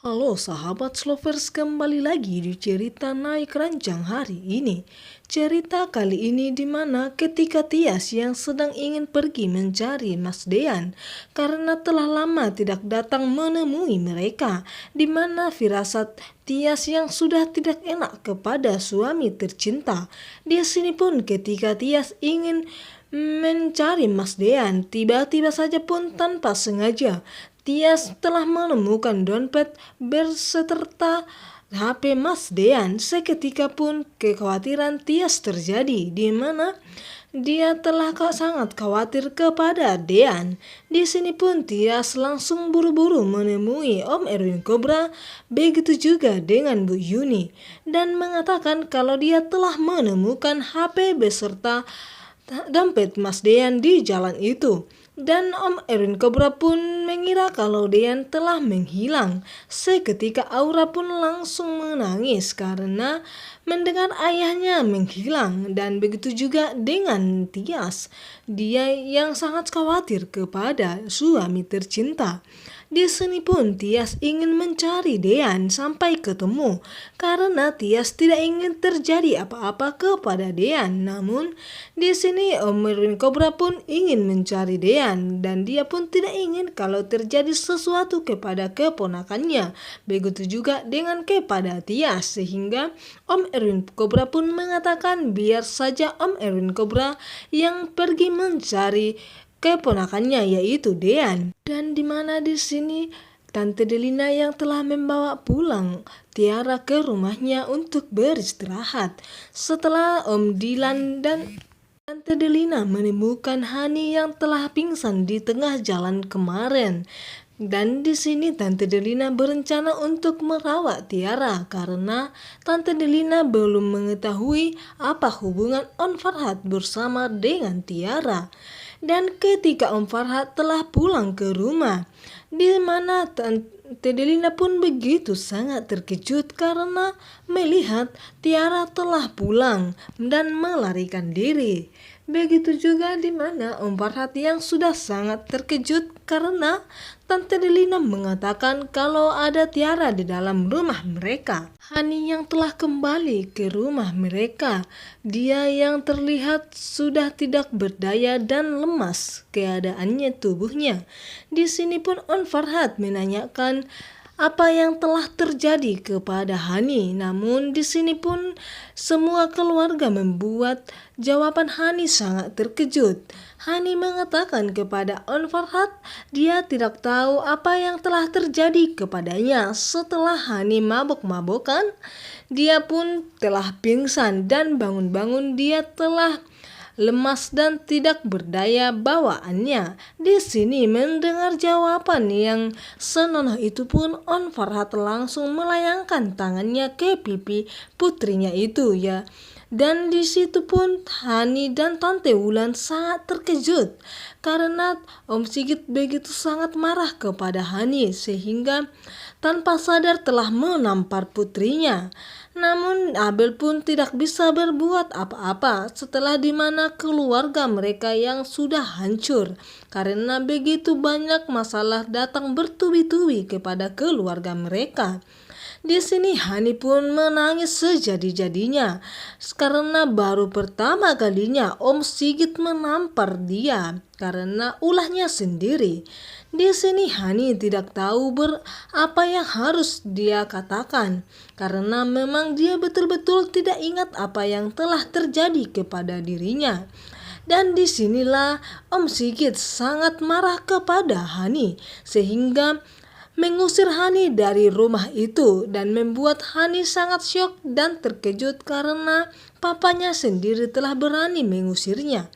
Halo sahabat Slovers, kembali lagi di cerita naik ranjang hari ini. Cerita kali ini dimana ketika Tias yang sedang ingin pergi mencari Mas Dean karena telah lama tidak datang menemui mereka, dimana firasat Tias yang sudah tidak enak kepada suami tercinta. Di sini pun ketika Tias ingin mencari Mas Dean, tiba-tiba saja pun tanpa sengaja Tias telah menemukan dompet berserta HP Mas Dean. Seketika pun kekhawatiran Tias terjadi, di mana dia telah sangat khawatir kepada Dean. Di sini pun Tias langsung buru-buru menemui Om Erwin Kobra, begitu juga dengan Bu Yuni, dan mengatakan kalau dia telah menemukan HP beserta dompet Mas Dean di jalan itu. Dan Om Erwin Kobra pun mengira kalau Dean telah menghilang. Seketika Aura pun langsung menangis karena mendengar ayahnya menghilang. Dan begitu juga dengan Tias, dia yang sangat khawatir kepada suami tercinta. Di sini pun Tias ingin mencari Dean sampai ketemu karena Tias tidak ingin terjadi apa-apa kepada Dean. Namun di sini Om Erwin Kobra pun ingin mencari Dean dan dia pun tidak ingin kalau terjadi sesuatu kepada keponakannya. Begitu juga dengan kepada Tias, sehingga Om Erwin Kobra pun mengatakan biar saja Om Erwin Kobra yang pergi mencari keponakannya yaitu Dean. Dan dimana di sini Tante Delina yang telah membawa pulang Tiara ke rumahnya untuk beristirahat setelah Om Dilan dan Tante Delina menemukan Hani yang telah pingsan di tengah jalan kemarin. Dan di sini Tante Delina berencana untuk merawat Tiara karena Tante Delina belum mengetahui apa hubungan Om Farhat bersama dengan Tiara. Dan ketika Om Farhat telah pulang ke rumah, di mana Tante Delina pun begitu sangat terkejut karena melihat Tiara telah pulang dan melarikan diri. Begitu juga di mana Om Farhat yang sudah sangat terkejut karena Tante Delina mengatakan kalau ada Tiara di dalam rumah mereka. Hani yang telah kembali ke rumah mereka, dia yang terlihat sudah tidak berdaya dan lemas keadaannya tubuhnya. Di sini pun Om Farhat menanyakan apa yang telah terjadi kepada Hani. Namun di sini pun semua keluarga membuat jawaban Hani sangat terkejut. Hani mengatakan kepada Om Farhat dia tidak tahu apa yang telah terjadi kepadanya. Setelah Hani mabok-mabokan, dia pun telah pingsan dan bangun-bangun dia telah lemas dan tidak berdaya bawaannya. Di sini mendengar jawaban yang senonoh itu pun Om Farhat langsung melayangkan tangannya ke pipi putrinya itu ya. Dan di situ pun Hani dan Tante Wulan sangat terkejut karena Om Sigit begitu sangat marah kepada Hani sehingga tanpa sadar telah menampar putrinya. Namun Abel pun tidak bisa berbuat apa-apa setelah dimana keluarga mereka yang sudah hancur karena begitu banyak masalah datang bertubi-tubi kepada keluarga mereka. Di sini Hani pun menangis sejadi-jadinya karena baru pertama kalinya Om Sigit menampar dia karena ulahnya sendiri. Di sini Hani tidak tahu apa yang harus dia katakan karena memang dia betul-betul tidak ingat apa yang telah terjadi kepada dirinya. Dan disinilah Om Sigit sangat marah kepada Hani sehingga mengusir Hani dari rumah itu dan membuat Hani sangat syok dan terkejut karena papanya sendiri telah berani mengusirnya.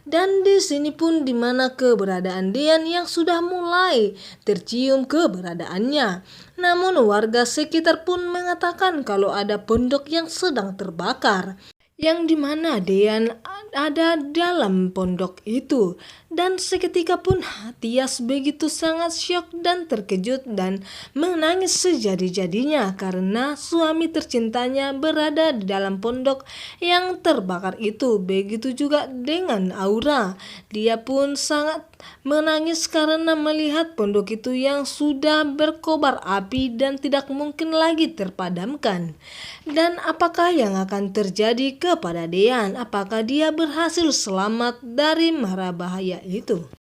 Dan di sini pun dimana keberadaan Dean yang sudah mulai tercium keberadaannya. Namun warga sekitar pun mengatakan kalau ada pondok yang sedang terbakar, yang dimana Dean ada dalam pondok itu. Dan seketika pun Tias begitu sangat syok dan terkejut dan menangis sejadi-jadinya karena suami tercintanya berada di dalam pondok yang terbakar itu. Begitu juga dengan Aura, dia pun sangat menangis karena melihat pondok itu yang sudah berkobar api dan tidak mungkin lagi terpadamkan. Dan apakah yang akan terjadi kepada Dean? Apakah dia berhasil selamat dari mara bahaya itu?